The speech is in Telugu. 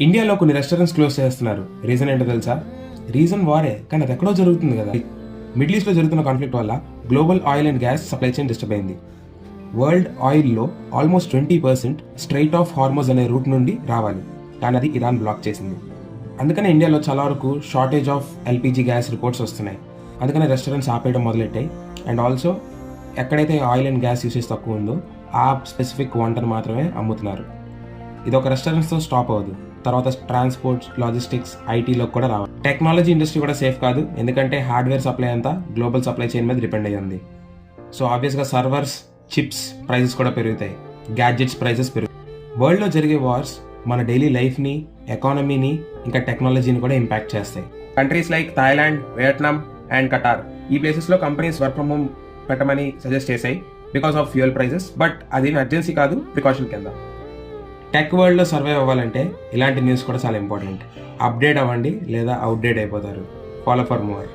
ఇండియాలో కొన్ని రెస్టారెంట్స్ క్లోజ్ చేస్తున్నారు. రీజన్ ఏంటో తెలుసా? రీజన్ వారే, కానీ అది ఎక్కడో జరుగుతుంది కదా. మిడిల్ ఈస్ట్లో జరుగుతున్న కాన్ఫ్లిక్ట్ వల్ల global oil and gas supply chain disturb అయింది. వరల్డ్ ఆయిల్లో ఆల్మోస్ట్ 20% స్ట్రైట్ ఆఫ్ హార్మోజ్ అనే రూట్ నుండి రావాలి, కానీ అది ఇరాన్ బ్లాక్ చేసింది. అందుకనే ఇండియాలో చాలా వరకు shortage of LPG gas reports వస్తున్నాయి. అందుకనే రెస్టారెంట్స్ ఆపేయడం మొదలెట్టాయి. అండ్ ఆల్సో ఎక్కడైతే ఆయిల్ అండ్ గ్యాస్ యూసేజ్ తక్కువ ఉందో ఆ స్పెసిఫిక్ వంటను మాత్రమే అమ్ముతున్నారు. ఇది ఒక రెస్టారెంట్స్తో స్టాప్ అవ్వదు, తర్వాత ట్రాన్స్పోర్ట్, లాజిస్టిక్స్, ఐటీలో కూడా రావాలి. టెక్నాలజీ ఇండస్ట్రీ కూడా సేఫ్ కాదు, ఎందుకంటే హార్డ్వేర్ సప్లై అంతా గ్లోబల్ సప్లై చైన్ మీద డిపెండ్ అయ్యి ఉంది. సో ఆబ్వియస్గా సర్వర్స్, చిప్స్ ప్రైజెస్ కూడా పెరుగుతాయి, గ్యాడ్జెట్స్ ప్రైజెస్ పెరుగుతాయి. వరల్డ్లో జరిగే వార్స్ మన డైలీ లైఫ్ని, ఎకానమీని, ఇంకా టెక్నాలజీని కూడా ఇంపాక్ట్ చేస్తాయి. Countries like Thailand, Vietnam and Qatar, ఈ ప్లేసెస్లో కంపెనీస్ వర్క్ ఫ్రమ్ హోమ్ పెట్టమని సజెస్ట్ చేశాయి because of fuel prices. But అది ఎమర్జెన్సీ కాదు, ప్రికాషన్ కింద. టెక్ వరల్డ్లో సర్వైవ్ అవ్వాలంటే ఇలాంటి న్యూస్ కూడా చాలా ఇంపార్టెంట్. అప్డేట్ అవ్వండి లేదా అవుట్డేట్ అయిపోతారు. Follow for more.